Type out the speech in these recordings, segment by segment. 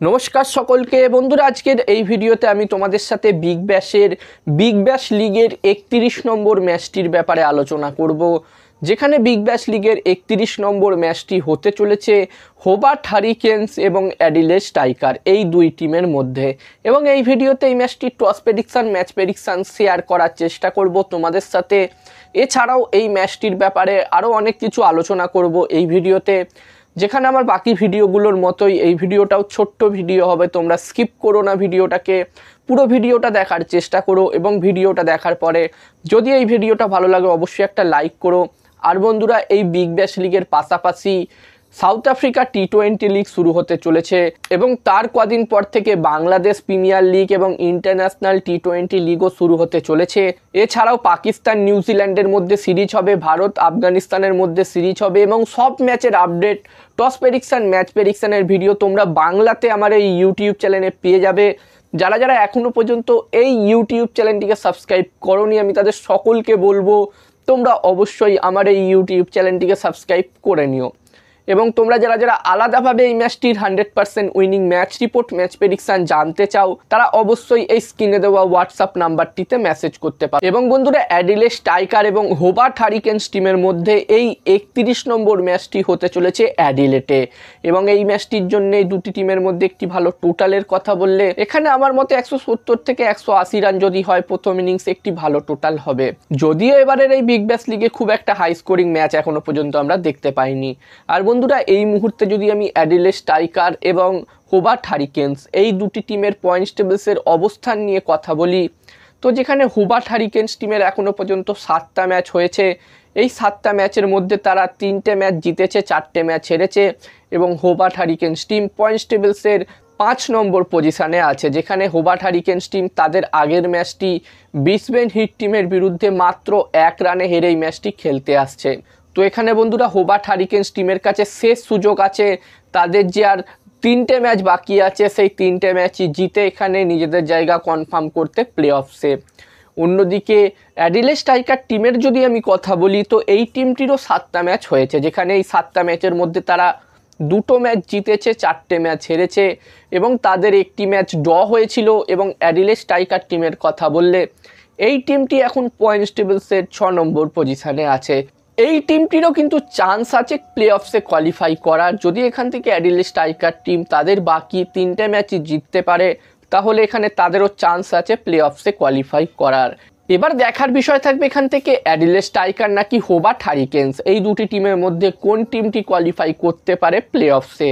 নমস্কার সকলকে বন্ধুরা, আজকের এই ভিডিওতে আমি তোমাদের সাথে বিগ ব্যাশ লিগের 31 নম্বর ম্যাচটির ব্যাপারে আলোচনা করব, যেখানে বিগ ব্যাশ লিগের 31 নম্বর ম্যাচটি হতে চলেছে হোবার্ট হারিকেনস এবং অ্যাডিলেড স্ট্রাইকার এই দুই টিমের মধ্যে। এবং এই ভিডিওতে এই ম্যাচটি toss prediction, match prediction share করার চেষ্টা করব তোমাদের সাথে। এছাড়াও এই ম্যাচটির ব্যাপারে আরও অনেক কিছু আলোচনা করব এই ভিডিওতে, যেখানে আমার বাকি ভিডিওগুলোর মতোই এই ভিডিওটাও ছোট্ট ভিডিও হবে। তোমরা স্কিপ করো না ভিডিওটাকে, পুরো ভিডিওটা দেখার চেষ্টা করো এবং ভিডিওটা দেখার পরে যদি এই ভিডিওটা ভালো লাগে অবশ্যই একটা লাইক করো। আর বন্ধুরা, এই বিগ ব্যাশ লিগের পাশাপাশি সাউথ আফ্রিকা টি-20 লিগ শুরু হতে চলেছে এবং তার কদিন পর থেকে বাংলাদেশ প্রিমিয়ার লিগ এবং ইন্টারন্যাশনাল টি-20 লিগও শুরু হতে চলেছে। এছাড়াও পাকিস্তান নিউজিল্যান্ডের মধ্যে সিরিজ হবে, ভারত আফগানিস্তানের মধ্যে সিরিজ হবে এবং সব ম্যাচের আপডেট, টস প্রেডিকশন, ম্যাচ প্রেডিকশনের ভিডিও তোমরা বাংলাতে আমার এই ইউটিউব চ্যানেলে পেয়ে যাবে। যারা যারা এখনও পর্যন্ত এই ইউটিউব চ্যানেলটিকে সাবস্ক্রাইব করোনি, আমি তাদের সকলকে বলবো তোমরা অবশ্যই আমার এই ইউটিউব চ্যানেলটিকে সাবস্ক্রাইব করে নিও। এবং তোমরা যারা যারা আলাদাভাবে এই ম্যাচটির 100% winning match report, match prediction জানতে চাও, তারা অবশ্যই এই স্ক্রিনে দেওয়া হোয়াটসঅ্যাপ নাম্বারটিতে মেসেজ করতে পারো। এবং বন্ধুরা, অ্যাডিলেড স্ট্রাইকার এবং হোবার্ট হারিকেনস টিমের মধ্যে এই 31 নম্বর ম্যাচটি হতে চলেছে অ্যাডিলেডে। এবং এই ম্যাচটির জন্য এই দুটি টিমের মধ্যে একটি ভালো টোটালের কথা বললে এখানে আমার মতে 170 থেকে 180 রান যদি হয় প্রথম ইনিংসে, একটি ভালো টোটাল হবে। যদিও এবারের এই বিগ ব্যাশ লিগে খুব একটা হাই স্কোরিং ম্যাচ এখনো পর্যন্ত আমরা দেখতে পাইনি। আর বন্ধুরা, এই মুহূর্তে যদি আমি অ্যাডিলেড স্ট্রাইকার এবং হোবার্ট হারিকেনস এই দুটি টিমের পয়েন্টস টেবিলসের অবস্থান নিয়ে কথা বলি, তো যেখানে হোবার্ট হারিকেনস টিমের এখনও পর্যন্ত 7টা ম্যাচ হয়েছে। এই 7টা ম্যাচের মধ্যে তারা 3টে ম্যাচ জিতেছে, 4টে ম্যাচ হেরেছে এবং হোবার্ট হারিকেনস টিম পয়েন্টস টেবিলসের 5 নম্বর পজিশানে আছে। যেখানে হোবার্ট হারিকেনস টিম তাদের আগের ম্যাচটি ব্রিসবেন হিট টিমের বিরুদ্ধে মাত্র 1 রানে হেরে এই ম্যাচটি খেলতে আসছে। তো এখানে বন্ধুরা, হোবার্ট হারিকেনস টিমের কাছে শেষ সুযোগ আছে, তাদের যে আর 3টে ম্যাচ বাকি আছে সেই 3টে ম্যাচই জিতে এখানে নিজেদের জায়গা কনফার্ম করতে প্লে অফসে। অন্যদিকে অ্যাডিলেড স্ট্রাইকার টিমের যদি আমি কথা বলি, তো এই টিমটিরও 7টা ম্যাচ হয়েছে, যেখানে এই 7টা ম্যাচের মধ্যে তারা 2টো ম্যাচ জিতেছে, 4টে ম্যাচ হেরেছে এবং তাদের একটি ম্যাচ ড্র হয়েছিল। এবং অ্যাডিলেড স্ট্রাইকার টিমের কথা বললে এই টিমটি এখন পয়েন্টস টেবিলসের 6 নম্বর পজিশানে আছে। এই টিমটিরও কিন্তু চান্স আছে প্লে অফসে কোয়ালিফাই করার। যদি এখান থেকে অ্যাডিলেড স্ট্রাইকার টিম তাদের বাকি 3টে ম্যাচই জিততে পারে, তাহলে এখানে তাদেরও চান্স আছে প্লে অফসে কোয়ালিফাই করার। এবার দেখার বিষয় থাকবে এখান থেকে অ্যাডিলেড স্ট্রাইকার নাকি হোবার্ট হারিকেনস, এই দুটি টিমের মধ্যে কোন টিমটি কোয়ালিফাই করতে পারে প্লে অফসে।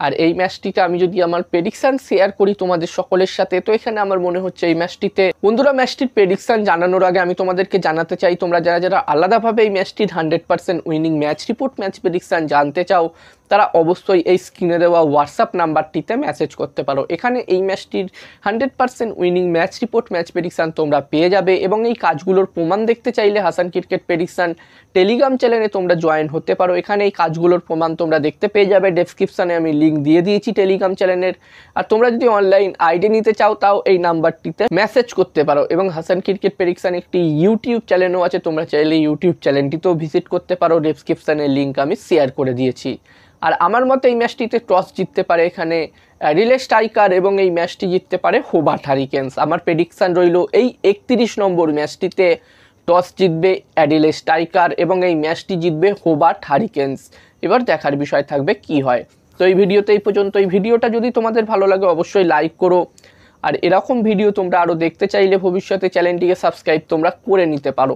আর এই ম্যাচটিতে আমি যদি আমার প্রেডিকশান শেয়ার করি তোমাদের সকলের সাথে, তো এখানে আমার মনে হচ্ছে এই ম্যাচটিতে, বন্ধুরা ম্যাচটির প্রেডিকশান জানানোর আগে আমি তোমাদেরকে জানাতে চাই, তোমরা যারা যারা আলাদাভাবে এই ম্যাচটির 100% winning match report, match prediction জানতে চাও, তারা অবশ্যই এই স্ক্রিনে দেওয়া হোয়াটসঅ্যাপ নাম্বারটিতে মেসেজ করতে পারো। এখানে এই ম্যাচটির 100% winning match report, match prediction তোমরা পেয়ে যাবে। এবং এই কাজগুলোর প্রমাণ দেখতে চাইলে হাসান ক্রিকেট প্রেডিকশান টেলিগ্রাম চ্যানেলে তোমরা জয়েন হতে পারো। এখানে এই কাজগুলোর প্রমাণ তোমরা দেখতে পেয়ে যাবে, ডেসক্রিপশানে আমি লিঙ্ক দিয়ে দিয়েছি টেলিগ্রাম চ্যানেলের। আর তোমরা যদি অনলাইন আইডি নিতে চাও, তাও এই নাম্বারটিতে মেসেজ করতে পারো। এবং হাসান ক্রিকেট প্রেডিকশান একটি ইউটিউব চ্যানেলও আছে, তোমরা চাইলে ইউটিউব চ্যানেলটিতেও ভিজিট করতে পারো, ডেসক্রিপশানের লিঙ্ক আমি শেয়ার করে দিয়েছি। আর আমার মতে এই ম্যাচটিতে টস জিততে পারে এখানে অ্যাডিলেড স্ট্রাইকার এবং এই ম্যাচটি জিততে পারে হোবার্ট হারিকেনস। আমার প্রেডিকশান রইল এই 31 নম্বর ম্যাচটিতে টস জিতবে অ্যাডিলেড স্ট্রাইকার এবং এই ম্যাচটি জিতবে হোবার্ট হারিকেনস। এবার দেখার বিষয় থাকবে কি হয়। তো এই ভিডিওতে এই পর্যন্ত। এই ভিডিওটা যদি তোমাদের ভালো লাগে অবশ্যই লাইক করো। আর এরকম ভিডিও তোমরা আরও দেখতে চাইলে ভবিষ্যতে চ্যানেলটিকে সাবস্ক্রাইব তোমরা করে নিতে পারো।